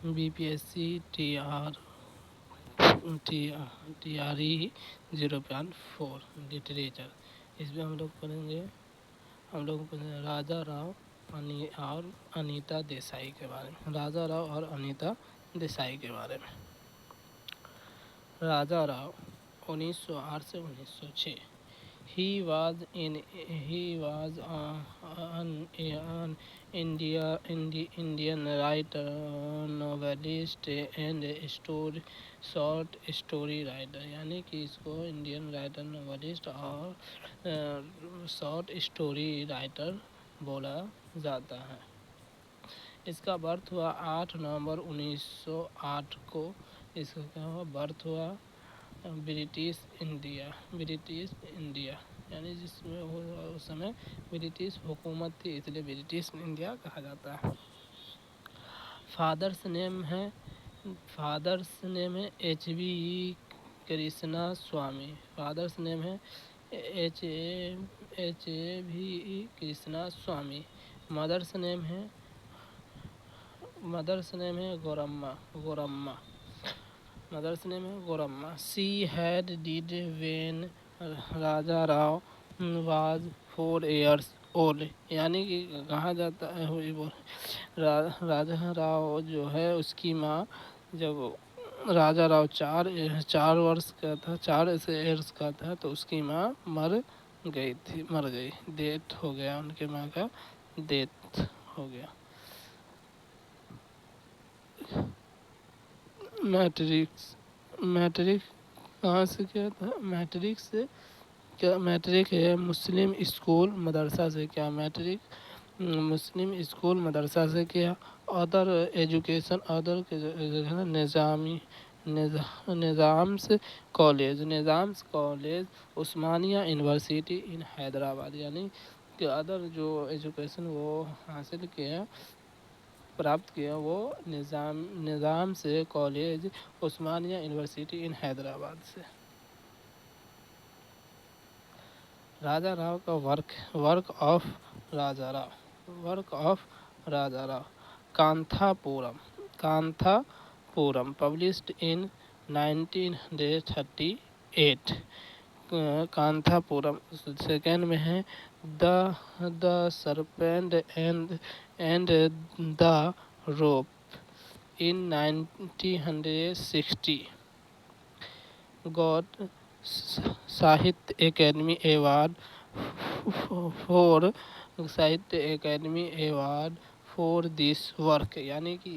BPSC TRE 0.4 literature. इसमें हम लोग पढ़ेंगे राजा राव और अनीता देसाई के बारे में। राजा राव और अनीता देसाई के बारे में। राजा राव 1908 से 1906। He was an Indian writer, novelist and short story writer। यानी कि इसको इंडियन राइटर, नॉवेलिस्ट और शॉर्ट स्टोरी राइटर बोला जाता है। इसका बर्थ हुआ 8 नवंबर 1908 को। इसका क्या हुआ, बर्थ हुआ ब्रिटिश इंडिया, यानी जिसमें उस समय ब्रिटिश हुकूमत थी, इसलिए ब्रिटिश इंडिया कहा जाता है। फादर्स नेम है HB कृष्णा स्वामी। फादर्स नेम है HB कृष्णा स्वामी। मदर्स नेम है Gouramma. She had died when Raja Rao was 4 years old। यानी कि कहा जाता है राजा राव जो है उसकी माँ जब राजा राव 4 वर्ष का था, 4 ईयर्स का था, तो उसकी माँ मर गई। डेथ हो गया, उनके माँ का डेथ हो गया। मैट्रिक कहाँ से किया था? मैट्रिक है मुस्लिम स्कूल मदरसा से किया। मुस्लिम स्कूल मदरसा से किया। Other education Nizam's college Osmania university in Hyderabad. यानी कि अदर जो एजुकेशन वो हासिल किया, प्राप्त किया, वो निज़ाम से college Osmania university in Hyderabad से। राजा राव का work of Raja Rao Kanthapuram published in 1938। Kanthapuram. Second में है the serpent and the rope in 1960। Got Sahitya Akademi award for this work. यानी कि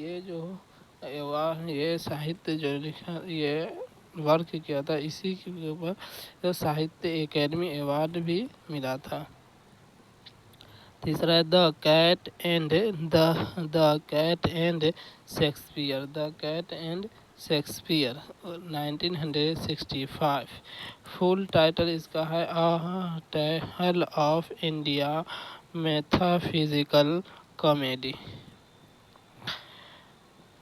ये साहित्य जो लिखा, ये वर्क किया था, इसी के ऊपर साहित्य अकेडमी अवार्ड भी मिला था। तीसरा है the cat and Shakespeare 1965। Full title इसका है a tale of India metaphysical comedy.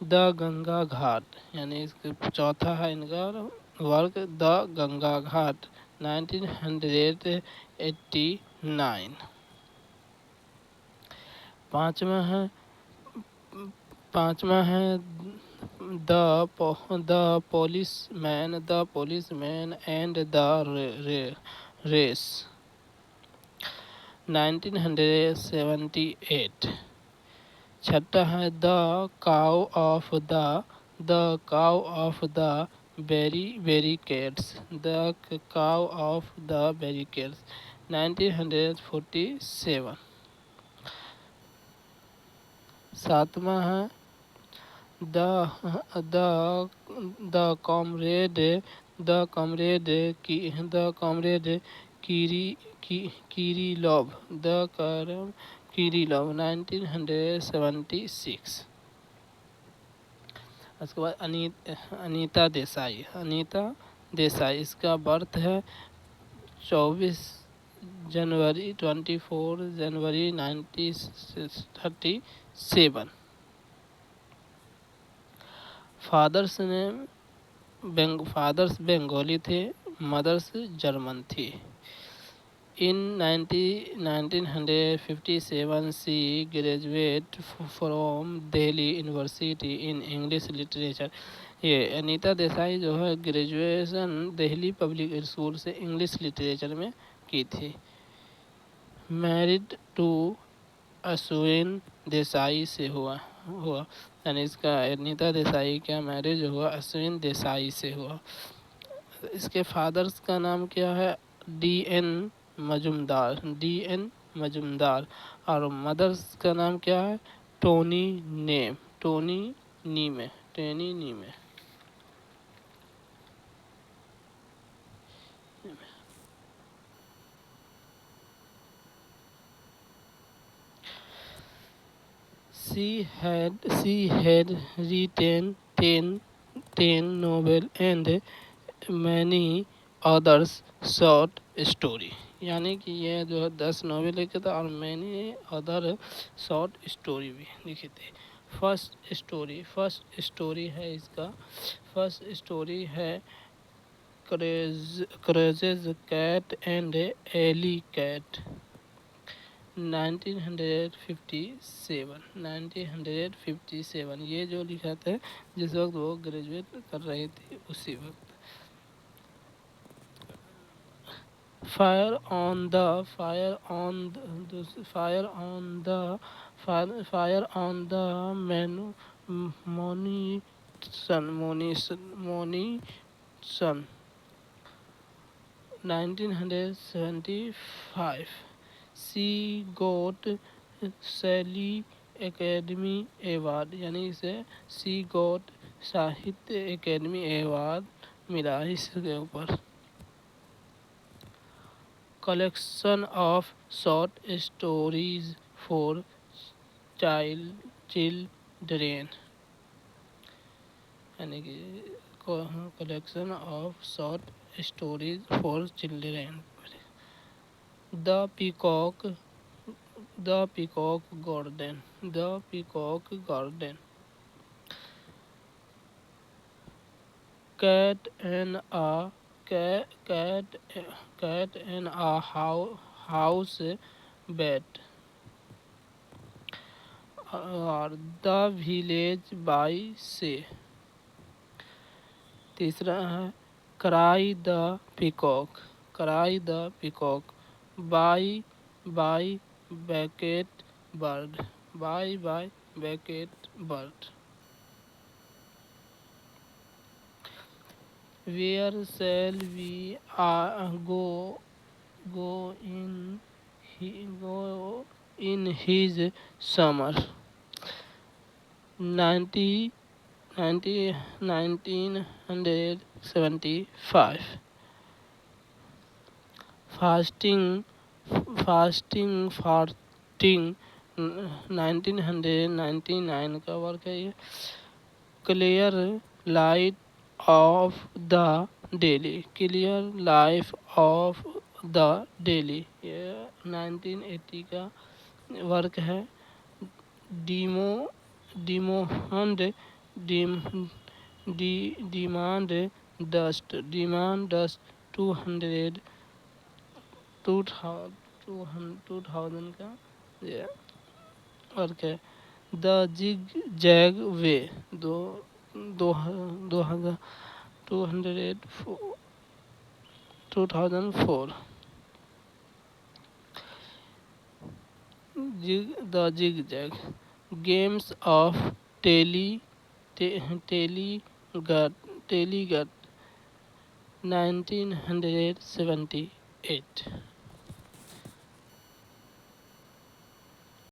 The Ganga ghat, यानी इसका चौथा है इनका वर्क द गंगा घाट 1989। पांचवा है द पोलिसमैन एंड द रेस 1978। छठा है the cow of the barricades 1947। सातवां है द कॉमरेड किरीलोव 1976। उसके बाद अनीता देसाई इसका बर्थ है 24 जनवरी 1937। फादर्स बंगाली थे, मदर्स जर्मन थी। In 1957, she graduated from Delhi University in English Literature. ये अनीता देसाई जो है ग्रेजुएशन दिल्ली पब्लिक स्कूल से इंग्लिश लिटरेचर में की थी। मैरिड टू अश्विन देसाई से हुआ यानी इसका अनीता देसाई का मैरिज हुआ अश्विन देसाई से हुआ। इसके फादर्स का नाम क्या है? डी.एन. मजुमदार। और मदर्स का नाम क्या है? Tony नीमे। She had written 10 novels and many others short story। यानी कि ये जो है 10 नॉवेल लिखे थे और मैनी अदर शॉर्ट स्टोरी भी लिखे थे। फर्स्ट स्टोरी है इसका। फर्स्ट स्टोरी है craze cat and Ellie cat 1957। ये जो लिखा था जिस वक्त वो ग्रेजुएट कर रही थी उसी वक्त। Fire on the monsoon 1975। She got शैली एकेडमी अवार्ड यानी इसे सी गोट साहित्य एकेडमी अवार्ड मिला इसके ऊपर। Collection of short stories for children यानी कि collection of short stories for children. The peacock garden cat and a house bat और द विलेज बाय से। तीसरा है cry the peacock by Beckett bird Where shall we go in his summer 1975। Fasting 1999 का work है ये। Clear life of the daily ये 1980 का work है। डिमांड डस्ट 2000 का ये वर्क है। The zig zag way 2004। The zig zag games of टेलीगट 1978।